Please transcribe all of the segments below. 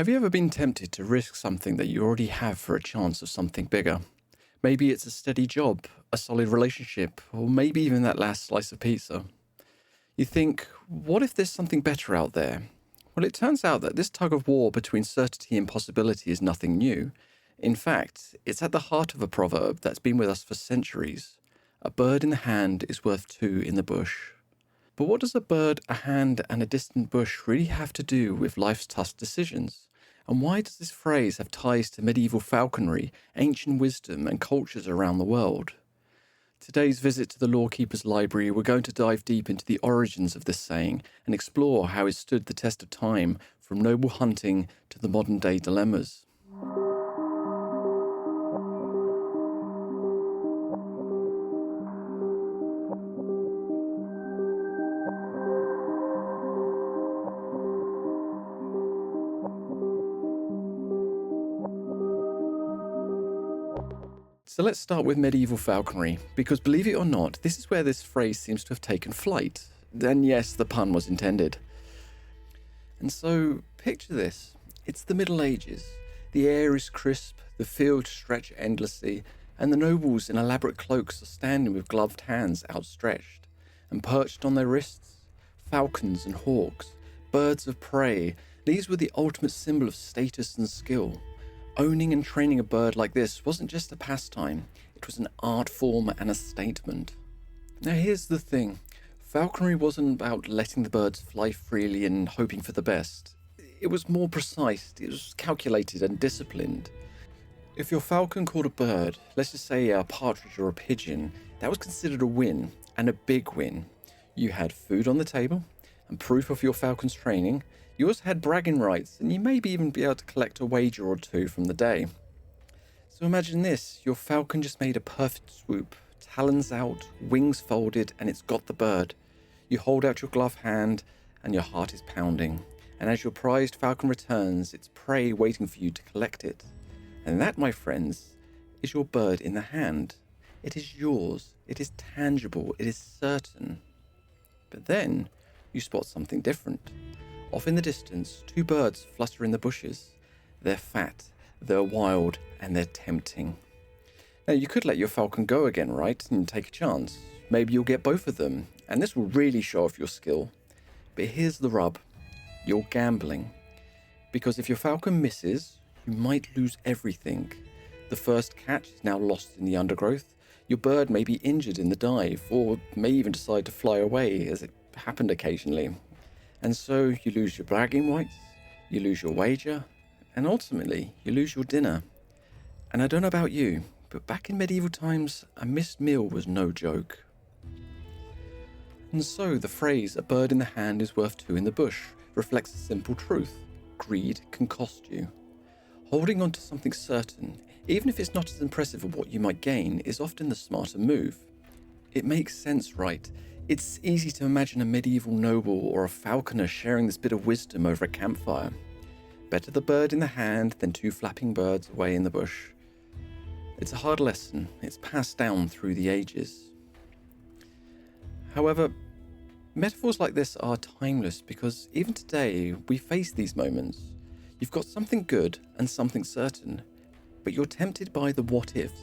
Have you ever been tempted to risk something that you already have for a chance of something bigger? Maybe it's a steady job, a solid relationship, or maybe even that last slice of pizza. You think, what if there's something better out there? Well, it turns out that this tug of war between certainty and possibility is nothing new. In fact, it's at the heart of a proverb that's been with us for centuries. A bird in the hand is worth two in the bush. But what does a bird, a hand, and a distant bush really have to do with life's tough decisions? And why does this phrase have ties to medieval falconry, ancient wisdom, and cultures around the world? Today's visit to the Lorekeepers Library, we're going to dive deep into the origins of this saying and explore how it stood the test of time, from noble hunting to the modern-day dilemmas. So let's start with medieval falconry, because believe it or not, this is where this phrase seems to have taken flight. And yes, the pun was intended. And so, picture this. It's the Middle Ages. The air is crisp, the fields stretch endlessly, and the nobles in elaborate cloaks are standing with gloved hands outstretched. And perched on their wrists, falcons and hawks, birds of prey. These were the ultimate symbol of status and skill. Owning and training a bird like this wasn't just a pastime, it was an art form and a statement. Now here's the thing, falconry wasn't about letting the birds fly freely and hoping for the best. It was more precise, it was calculated and disciplined. If your falcon caught a bird, let's just say a partridge or a pigeon, that was considered a win, and a big win. You had food on the table, and proof of your falcon's training. You also had bragging rights, and you maybe even be able to collect a wager or two from the day. So imagine this, your falcon just made a perfect swoop, talons out, wings folded, and it's got the bird. You hold out your gloved hand, and your heart is pounding. And as your prized falcon returns, it's prey waiting for you to collect it. And that, my friends, is your bird in the hand. It is yours, it is tangible, it is certain. But then, you spot something different. Off in the distance, two birds flutter in the bushes. They're fat, they're wild, and they're tempting. Now, you could let your falcon go again, right, and take a chance. Maybe you'll get both of them, and this will really show off your skill. But here's the rub. You're gambling. Because if your falcon misses, you might lose everything. The first catch is now lost in the undergrowth. Your bird may be injured in the dive, or may even decide to fly away, as it happened occasionally. And so you lose your bragging rights, you lose your wager, and ultimately you lose your dinner. And I don't know about you, but back in medieval times, a missed meal was no joke. And so the phrase, a bird in the hand is worth two in the bush, reflects a simple truth. Greed can cost you. Holding on to something certain, even if it's not as impressive as what you might gain, is often the smarter move. It makes sense, right? It's easy to imagine a medieval noble or a falconer sharing this bit of wisdom over a campfire. Better the bird in the hand than two flapping birds away in the bush. It's a hard lesson. It's passed down through the ages. However, metaphors like this are timeless because even today we face these moments. You've got something good and something certain, but you're tempted by the what-ifs.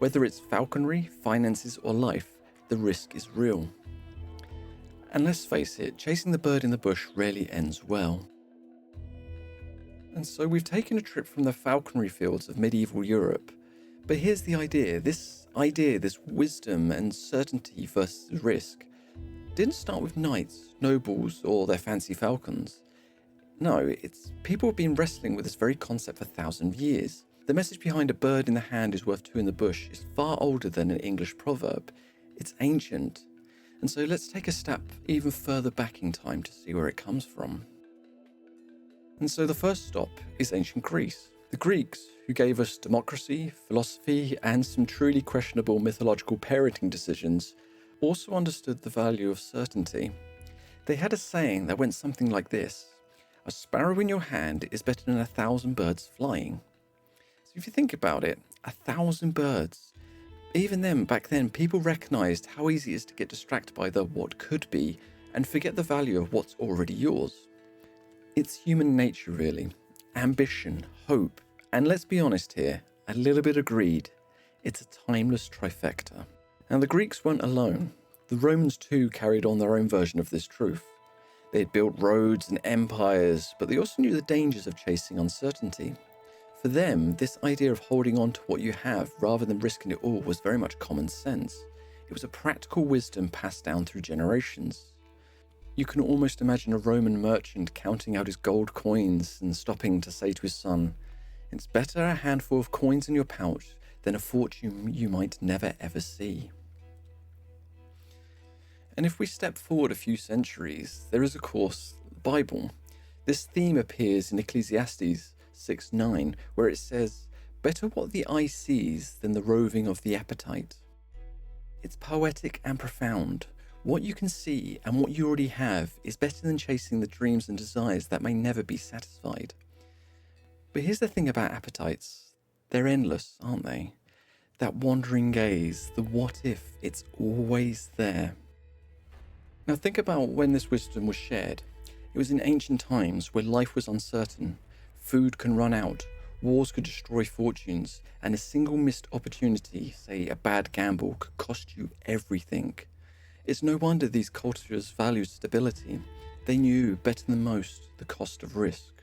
Whether it's falconry, finances, or life, the risk is real. And let's face it, chasing the bird in the bush rarely ends well. And so we've taken a trip from the falconry fields of medieval Europe. But here's the idea, this wisdom and certainty versus risk, didn't start with knights, nobles, or their fancy falcons. No, people have been wrestling with this very concept for 1,000 years. The message behind a bird in the hand is worth two in the bush is far older than an English proverb. It's ancient. And so let's take a step even further back in time to see where it comes from. And so the first stop is ancient Greece. The Greeks, who gave us democracy, philosophy, and some truly questionable mythological parenting decisions, also understood the value of certainty. They had a saying that went something like this: a sparrow in your hand is better than 1,000 birds flying. So if you think about it, 1,000 birds. Even then, back then, people recognised how easy it is to get distracted by the what could be and forget the value of what's already yours. It's human nature, really. ambition, hope, and let's be honest here, a little bit of greed. It's a timeless trifecta. Now the Greeks weren't alone. The Romans too carried on their own version of this truth. They had built roads and empires, but they also knew the dangers of chasing uncertainty. For them, this idea of holding on to what you have rather than risking it all was very much common sense. It was a practical wisdom passed down through generations. You can almost imagine a Roman merchant counting out his gold coins and stopping to say to his son, "It's better a handful of coins in your pouch than a fortune you might never ever see." And if we step forward a few centuries, there is of course the Bible. This theme appears in Ecclesiastes 6:9, where it says, "Better what the eye sees than the roving of the appetite." It's poetic and profound. What you can see and what you already have is better than chasing the dreams and desires that may never be satisfied. But here's the thing about appetites. They're endless, aren't they? That wandering gaze, the what if, it's always there. Now think about when this wisdom was shared. It was in ancient times where life was uncertain, food can run out, wars could destroy fortunes, and a single missed opportunity, say a bad gamble, could cost you everything. It's no wonder these cultures valued stability. They knew better than most the cost of risk.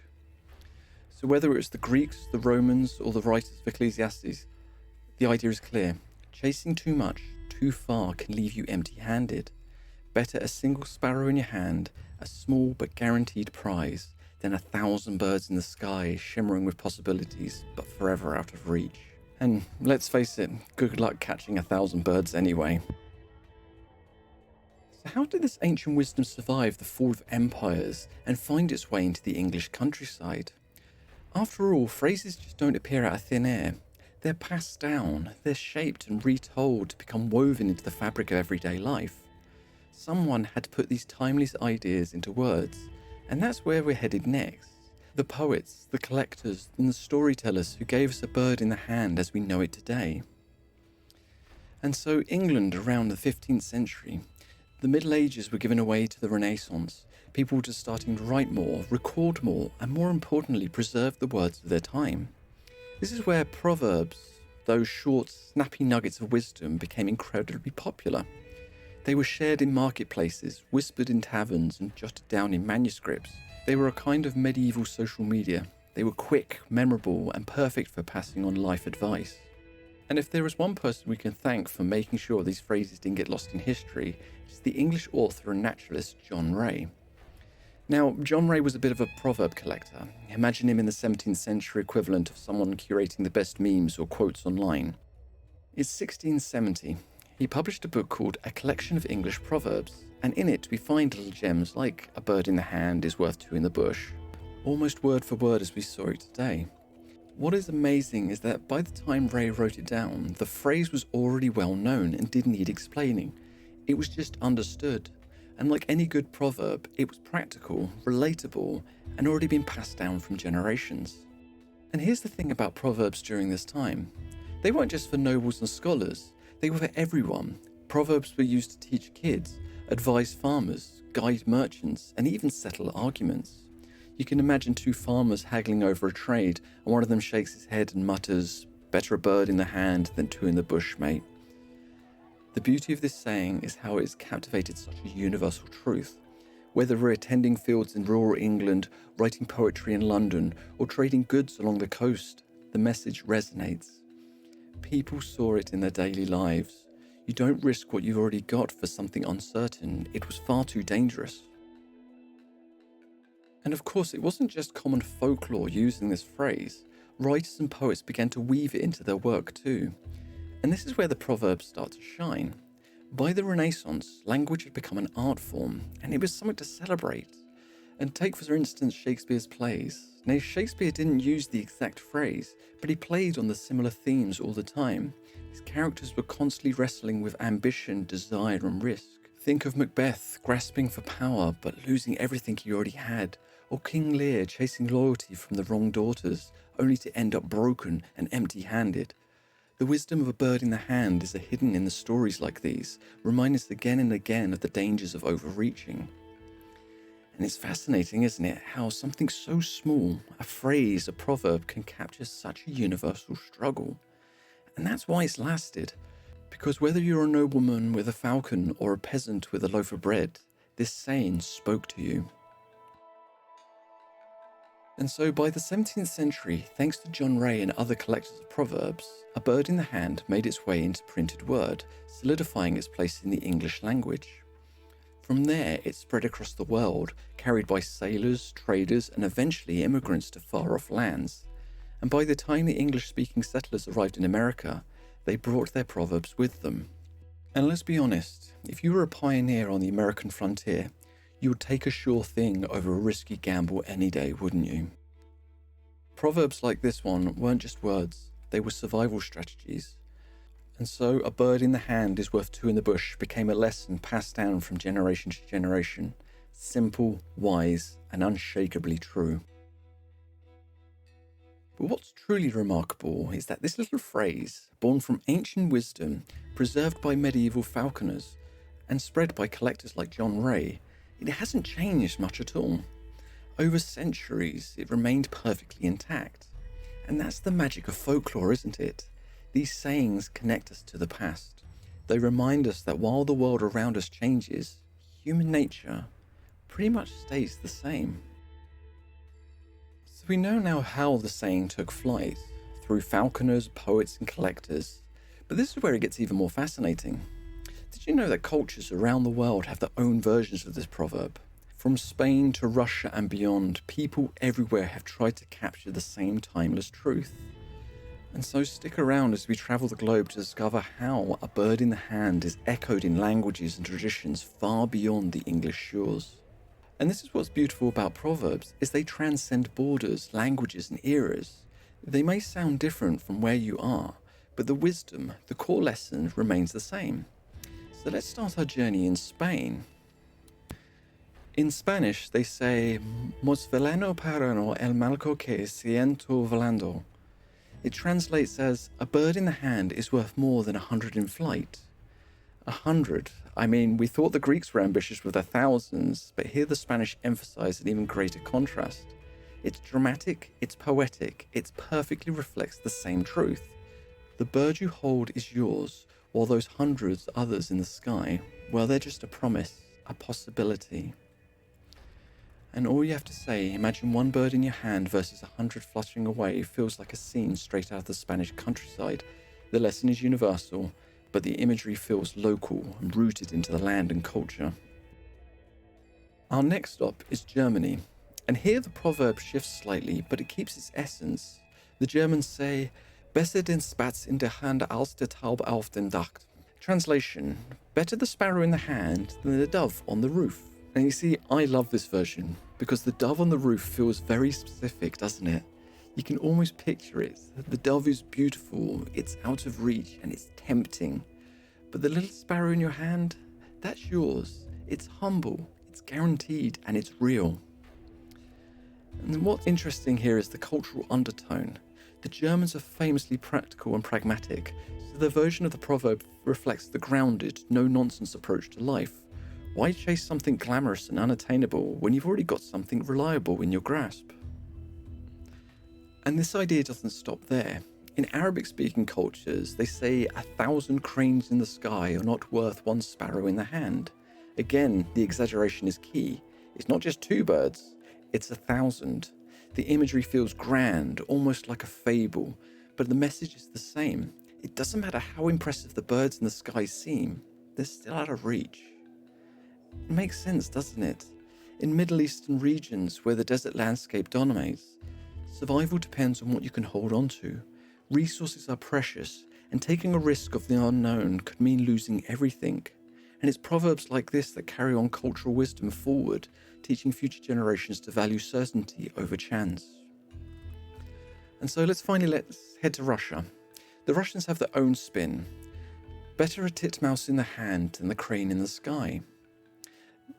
So whether it was the Greeks, the Romans, or the writers of Ecclesiastes, the idea is clear. Chasing too much, too far can leave you empty-handed. Better a single sparrow in your hand, a small but guaranteed prize, than 1,000 birds in the sky shimmering with possibilities but forever out of reach. And let's face it, good luck catching 1,000 birds anyway. So how did this ancient wisdom survive the fall of empires and find its way into the English countryside? After all, phrases just don't appear out of thin air. They're passed down, they're shaped and retold to become woven into the fabric of everyday life. Someone had to put these timeless ideas into words, and that's where we're headed next. The poets, the collectors, and the storytellers who gave us a bird in the hand as we know it today. And so England around the 15th century, the Middle Ages were given away to the Renaissance. People were just starting to write more, record more, and more importantly, preserve the words of their time. This is where Proverbs, those short, snappy nuggets of wisdom, became incredibly popular. They were shared in marketplaces, whispered in taverns, and jotted down in manuscripts. They were a kind of medieval social media. They were quick, memorable, and perfect for passing on life advice. And if there is one person we can thank for making sure these phrases didn't get lost in history, it's the English author and naturalist John Ray. Now, John Ray was a bit of a proverb collector. Imagine him in the 17th century equivalent of someone curating the best memes or quotes online. It's 1670. He published a book called A Collection of English Proverbs, and in it we find little gems like "a bird in the hand is worth two in the bush," almost word for word as we saw it today. What is amazing is that by the time Ray wrote it down, the phrase was already well known and didn't need explaining. It was just understood. And like any good proverb, it was practical, relatable, and already been passed down from generations. And here's the thing about proverbs during this time. They weren't just for nobles and scholars, they were for everyone. Proverbs were used to teach kids, advise farmers, guide merchants, and even settle arguments. You can imagine two farmers haggling over a trade, and one of them shakes his head and mutters, "Better a bird in the hand than two in the bush, mate." The beauty of this saying is how it has captivated such a universal truth. Whether we're attending fields in rural England, writing poetry in London, or trading goods along the coast, the message resonates. People saw it in their daily lives. You don't risk what you've already got for something uncertain. It was far too dangerous. And of course, it wasn't just common folklore using this phrase. Writers and poets began to weave it into their work too. And this is where the proverbs start to shine. By the Renaissance, language had become an art form, and it was something to celebrate. And take for instance Shakespeare's plays. Now Shakespeare didn't use the exact phrase, but he played on the similar themes all the time. His characters were constantly wrestling with ambition, desire, and risk. Think of Macbeth grasping for power but losing everything he already had, or King Lear chasing loyalty from the wrong daughters, only to end up broken and empty-handed. The wisdom of a bird in the hand is hidden in the stories like these, remind us again and again of the dangers of overreaching. And it's fascinating, isn't it, how something so small, a phrase, a proverb, can capture such a universal struggle. And that's why it's lasted. Because whether you're a nobleman with a falcon or a peasant with a loaf of bread, this saying spoke to you. And so by the 17th century, thanks to John Ray and other collectors of proverbs, a bird in the hand made its way into printed word, solidifying its place in the English language. From there, it spread across the world, carried by sailors, traders, and eventually immigrants to far-off lands. And by the time the English-speaking settlers arrived in America, they brought their proverbs with them. And let's be honest, if you were a pioneer on the American frontier, you would take a sure thing over a risky gamble any day, wouldn't you? Proverbs like this one weren't just words, they were survival strategies. And so a bird in the hand is worth two in the bush became a lesson passed down from generation to generation, simple, wise, and unshakably true. But what's truly remarkable is that this little phrase, born from ancient wisdom, preserved by medieval falconers, and spread by collectors like John Ray, it hasn't changed much at all. Over centuries, it remained perfectly intact. And that's the magic of folklore, isn't it? These sayings connect us to the past. They remind us that while the world around us changes, human nature pretty much stays the same. So we know now how the saying took flight, through falconers, poets, and collectors. But this is where it gets even more fascinating. Did you know that cultures around the world have their own versions of this proverb? From Spain to Russia and beyond, people everywhere have tried to capture the same timeless truth. And so stick around as we travel the globe to discover how a bird in the hand is echoed in languages and traditions far beyond the English shores. And this is what's beautiful about proverbs, is they transcend borders, languages and eras. They may sound different from where you are, but the wisdom, the core lesson remains the same. So let's start our journey in Spain. In Spanish, they say, "Mos veleno parano el malco que siento volando." It translates as, "A bird in the hand is worth more than 100 in flight." 100. I mean, we thought the Greeks were ambitious with their thousands, but here the Spanish emphasize an even greater contrast. It's dramatic, it's poetic, it perfectly reflects the same truth. The bird you hold is yours, while those hundreds others in the sky, well, they're just a promise, a possibility. And all you have to say, imagine one bird in your hand versus 100 fluttering away, feels like a scene straight out of the Spanish countryside. The lesson is universal, but the imagery feels local and rooted into the land and culture. Our next stop is Germany, and here the proverb shifts slightly, but it keeps its essence. The Germans say, "Besser den Spatz in der Hand als der Taube auf dem Dach." Translation, better the sparrow in the hand than the dove on the roof. And you see, I love this version, because the dove on the roof feels very specific, doesn't it? You can almost picture it. The dove is beautiful, it's out of reach, and it's tempting. But the little sparrow in your hand, that's yours. It's humble, it's guaranteed, and it's real. And what's interesting here is the cultural undertone. The Germans are famously practical and pragmatic, so their version of the proverb reflects the grounded, no-nonsense approach to life. Why chase something glamorous and unattainable when you've already got something reliable in your grasp? And this idea doesn't stop there. In Arabic-speaking cultures, they say 1,000 cranes in the sky are not worth one sparrow in the hand. Again, the exaggeration is key. It's not just two birds, it's 1,000. The imagery feels grand, almost like a fable, but the message is the same. It doesn't matter how impressive the birds in the sky seem, they're still out of reach. It makes sense, doesn't it? In Middle Eastern regions where the desert landscape dominates, survival depends on what you can hold on to. Resources are precious, and taking a risk of the unknown could mean losing everything. And it's proverbs like this that carry on cultural wisdom forward, teaching future generations to value certainty over chance. And so let's head to Russia. The Russians have their own spin. Better a titmouse in the hand than the crane in the sky.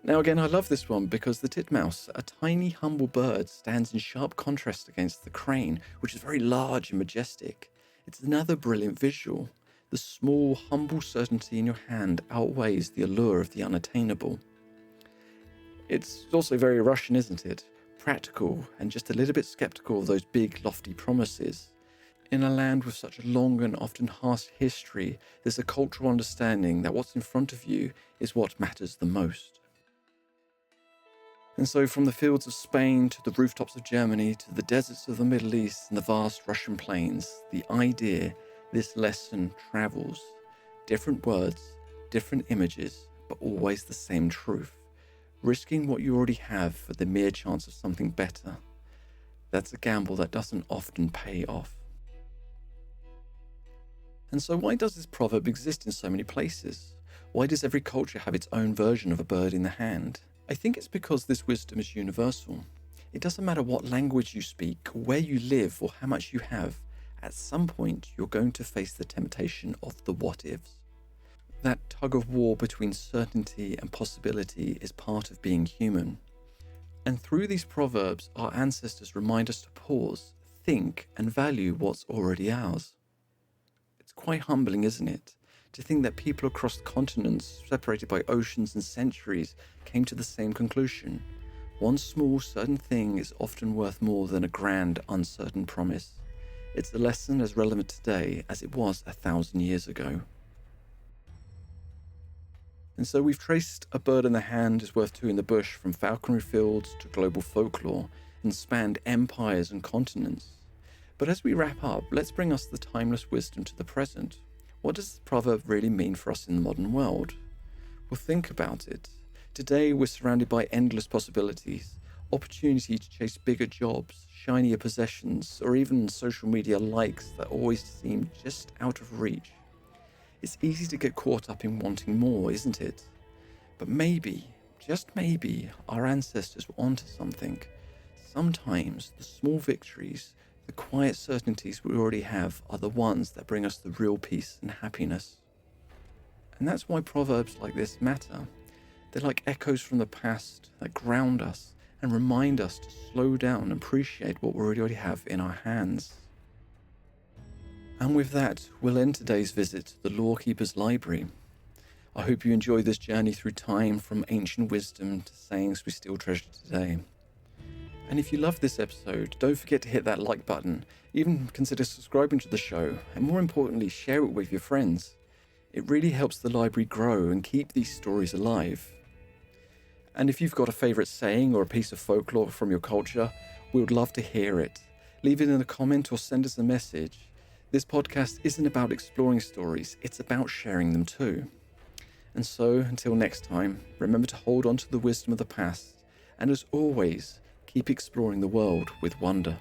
Now again, I love this one because the titmouse, a tiny, humble bird, stands in sharp contrast against the crane, which is very large and majestic. It's another brilliant visual. The small, humble certainty in your hand outweighs the allure of the unattainable. It's also very Russian, isn't it? Practical and just a little bit skeptical of those big, lofty promises. In a land with such a long and often harsh history, there's a cultural understanding that what's in front of you is what matters the most. And so from the fields of Spain to the rooftops of Germany to the deserts of the Middle East and the vast Russian plains, the idea, this lesson travels. Different words, different images, but always the same truth. Risking what you already have for the mere chance of something better. That's a gamble that doesn't often pay off. And so why does this proverb exist in so many places? Why does every culture have its own version of a bird in the hand? I think it's because this wisdom is universal. It doesn't matter what language you speak, or where you live, or how much you have. At some point, you're going to face the temptation of the what-ifs. That tug of war between certainty and possibility is part of being human. And through these proverbs, our ancestors remind us to pause, think, and value what's already ours. It's quite humbling, isn't it? To think that people across continents, separated by oceans and centuries, came to the same conclusion. One small, certain thing is often worth more than a grand, uncertain promise. It's a lesson as relevant today as it was 1,000 years ago. And so we've traced a bird in the hand is worth two in the bush from falconry fields to global folklore and spanned empires and continents. But as we wrap up, let's bring us the timeless wisdom to the present. What does the proverb really mean for us in the modern world? Well, think about it. Today, we're surrounded by endless possibilities, opportunity to chase bigger jobs, shinier possessions, or even social media likes that always seem just out of reach. It's easy to get caught up in wanting more, isn't it? But maybe, just maybe, our ancestors were onto something. Sometimes the small victories, the quiet certainties we already have are the ones that bring us the real peace and happiness. And that's why proverbs like this matter. They're like echoes from the past that ground us and remind us to slow down and appreciate what we already have in our hands. And with that, we'll end today's visit to the Lorekeepers Library. I hope you enjoy this journey through time from ancient wisdom to sayings we still treasure today. And if you love this episode, don't forget to hit that like button, even consider subscribing to the show, and more importantly, share it with your friends. It really helps the library grow and keep these stories alive. And if you've got a favourite saying or a piece of folklore from your culture, we would love to hear it. Leave it in a comment or send us a message. This podcast isn't about exploring stories, it's about sharing them too. And so, until next time, remember to hold on to the wisdom of the past, and as always, keep exploring the world with wonder.